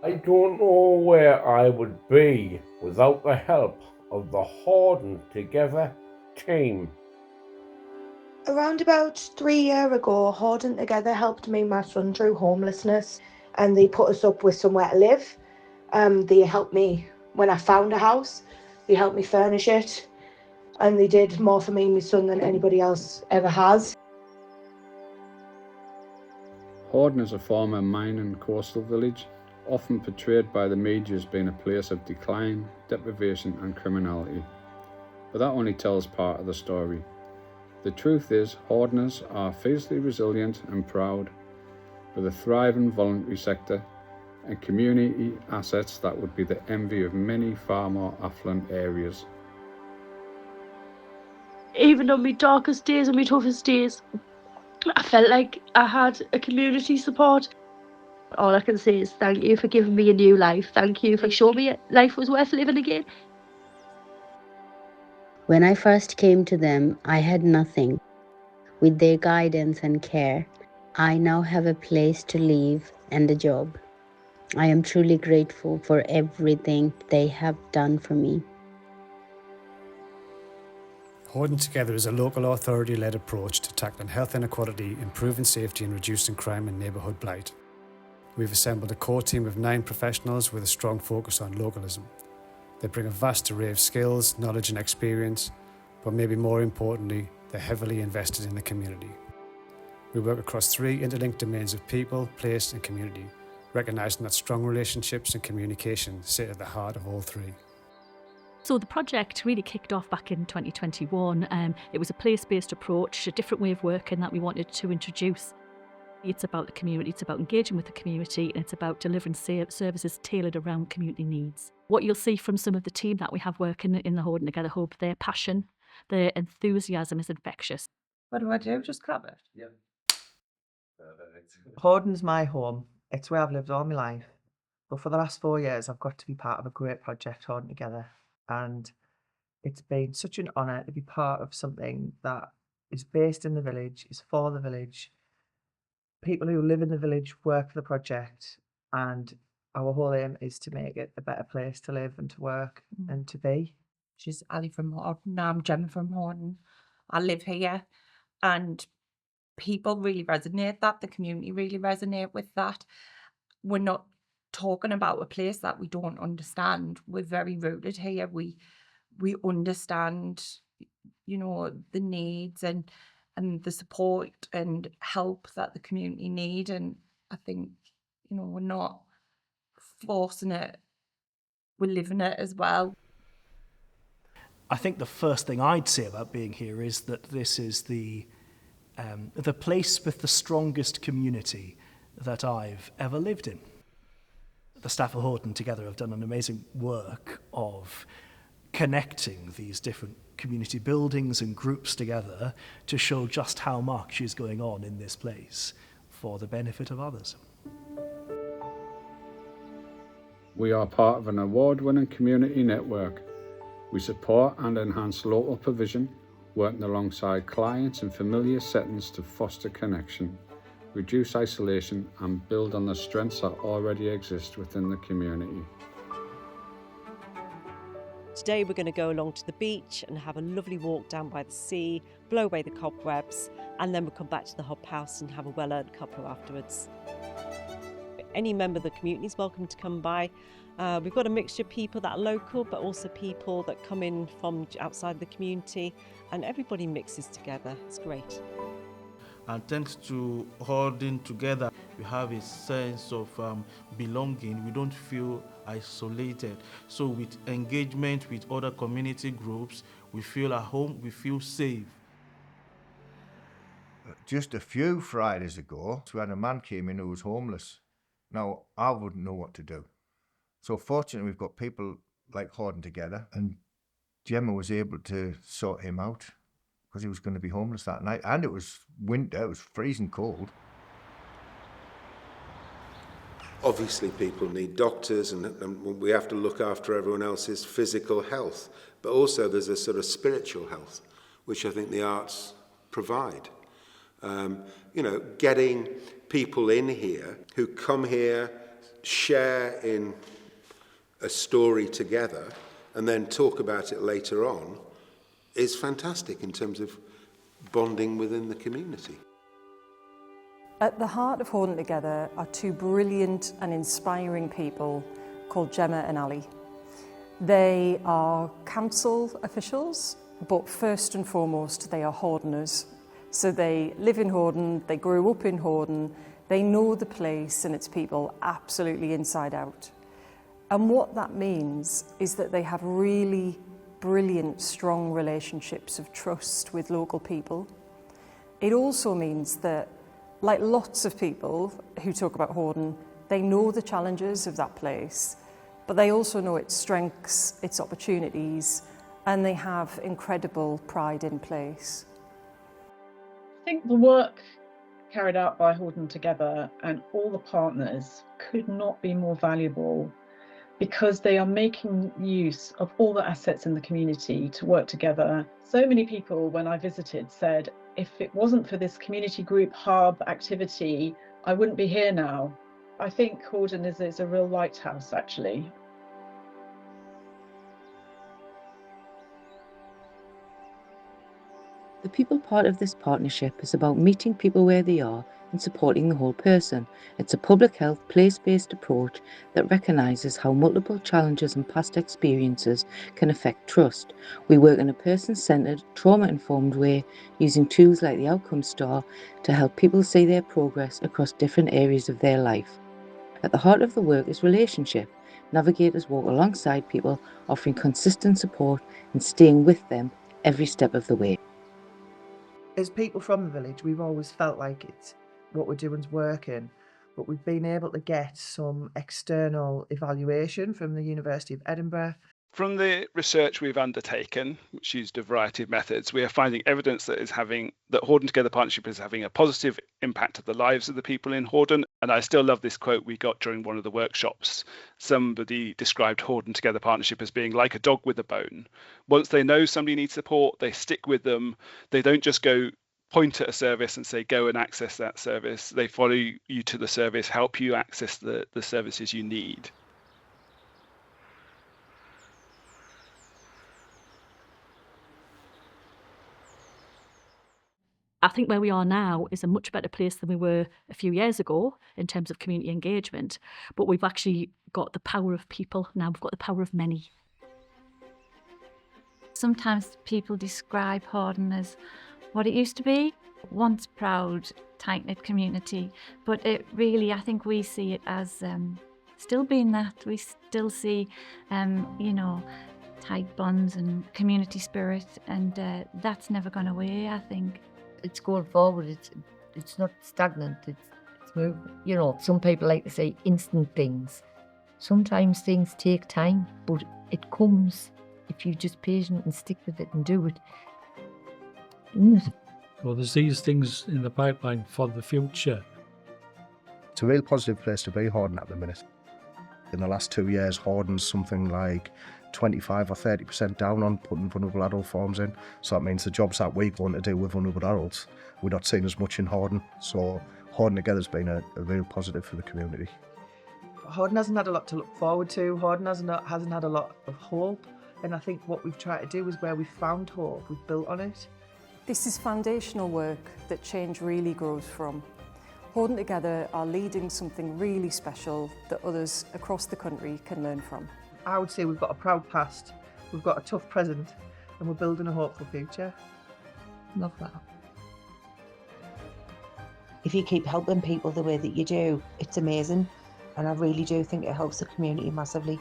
I don't know where I would be without the help of the Horden Together team. Around about 3 years ago, Horden Together helped me and my son through homelessness, and they put us up with somewhere to live. They helped me when I found a house, they helped me furnish it, and they did more for me and my son than anybody else ever has. Horden is a former mine and coastal village, often portrayed by the media as being a place of decline, deprivation and criminality. But that only tells part of the story. The truth is, Hordeners are fiercely resilient and proud, with a thriving voluntary sector and community assets that would be the envy of many far more affluent areas. Even on my darkest days and my toughest days, I felt like I had a community support. All I can say is thank you for giving me a new life. Thank you for showing me life was worth living again. When I first came to them, I had nothing. With their guidance and care, I now have a place to live and a job. I am truly grateful for everything they have done for me. Horden Together is a local authority-led approach to tackling health inequality, improving safety and reducing crime and neighbourhood blight. We've assembled a core team of 9 professionals with a strong focus on localism. They bring a vast array of skills, knowledge and experience, but maybe more importantly, they're heavily invested in the community. We work across 3 interlinked domains of people, place and community, recognising that strong relationships and communication sit at the heart of all 3. So the project really kicked off back in 2021. It was a place-based approach, a different way of working that we wanted to introduce. It's about the community, it's about engaging with the community, and it's about delivering services tailored around community needs. What you'll see from some of the team that we have working in the Horden Together Hub, their passion, their enthusiasm is infectious. What do I do? Just clap it? Yeah. Perfect. Horden's my home. It's where I've lived all my life. But for the last 4 years, I've got to be part of a great project, Horden Together. And it's been such an honour to be part of something that is based in the village, is for the village. People who live in the village work for the project, and our whole aim is to make it a better place to live and to work and to be. She's Ali from Horden. I'm Gemma from Horden. I live here, and people really resonate that. The community really resonate with that. We're not talking about a place that we don't understand. We're very rooted here. We understand, the needs and the support and help that the community need. And I think, we're not forcing it. We're living it as well. I think the first thing I'd say about being here is that this is the place with the strongest community that I've ever lived in. The staff of Horden Together have done an amazing work of connecting these different community buildings and groups together to show just how much is going on in this place for the benefit of others. We are part of an award-winning community network. We support and enhance local provision, working alongside clients in familiar settings to foster connection, reduce isolation and build on the strengths that already exist within the community. Today we're going to go along to the beach and have a lovely walk down by the sea, blow away the cobwebs, and then we'll come back to the hub house and have a well-earned cuppa afterwards. Any member of the community is welcome to come by. We've got a mixture of people that are local, but also people that come in from outside the community, and everybody mixes together. It's great. And thanks to Horden Together, we have a sense of belonging. We don't feel isolated. So with engagement with other community groups, we feel at home, we feel safe. Just a few Fridays ago, we had a man came in who was homeless. Now, I wouldn't know what to do. So fortunately, we've got people like Horden Together, and Gemma was able to sort him out, because he was going to be homeless that night. And it was winter, it was freezing cold. Obviously people need doctors and we have to look after everyone else's physical health. But also there's a sort of spiritual health, which I think the arts provide. Getting people in here who come here share in a story together and then talk about it later on is fantastic in terms of bonding within the community. At the heart of Horden Together are two brilliant and inspiring people called Gemma and Ali. They are council officials, but first and foremost they are Hordeners. So they live in Horden, they grew up in Horden, they know the place and its people absolutely inside out. And what that means is that they have really brilliant, strong relationships of trust with local people. It also means that, like lots of people who talk about Horden, they know the challenges of that place, but they also know its strengths, its opportunities, and they have incredible pride in place. I think the work carried out by Horden Together and all the partners could not be more valuable, because they are making use of all the assets in the community to work together. So many people, when I visited, said, if it wasn't for this community group hub activity, I wouldn't be here now. I think Horden is a real lighthouse, actually. The people part of this partnership is about meeting people where they are and supporting the whole person. It's a public health, place-based approach that recognises how multiple challenges and past experiences can affect trust. We work in a person-centred, trauma-informed way, using tools like the Outcome Star to help people see their progress across different areas of their life. At the heart of the work is relationship. Navigators walk alongside people, offering consistent support and staying with them every step of the way. As people from the village, we've always felt like it's what we're doing's working, but we've been able to get some external evaluation from the University of Edinburgh. From the research we've undertaken, which used a variety of methods, we are finding evidence that Horden Together Partnership is having a positive impact of the lives of the people in Horden. And I still love this quote we got during one of the workshops. Somebody described Horden Together Partnership as being like a dog with a bone. Once they know somebody needs support, they stick with them. They don't just go point at a service and say, go and access that service. They follow you to the service, help you access the services you need. I think where we are now is a much better place than we were a few years ago in terms of community engagement, but we've actually got the power of people now, we've got the power of many. Sometimes people describe Horden as what it used to be, once proud, tight-knit community, but it really, I think we see it as still being that. We still see, tight bonds and community spirit, and that's never gone away, I think. It's going forward, it's not stagnant, it's moving. You know, some people like to say instant things. Sometimes things take time, but it comes if you're just patient and stick with it and do it. Isn't it? Well, there's these things in the pipeline for the future. It's a real positive place to be, Horden, at the minute. In the last 2 years, Horden's something like 25 or 30% down on putting vulnerable adult forms in. So that means the jobs that we're going to do with vulnerable adults, we're not seeing as much in Horden. So Horden Together has been a real positive for the community. Horden hasn't had a lot to look forward to. Horden hasn't had a lot of hope. And I think what we've tried to do is where we've found hope, we've built on it. This is foundational work that change really grows from. Horden Together are leading something really special that others across the country can learn from. I would say we've got a proud past, we've got a tough present, and we're building a hopeful future. Love that. If you keep helping people the way that you do, it's amazing. And I really do think it helps the community massively.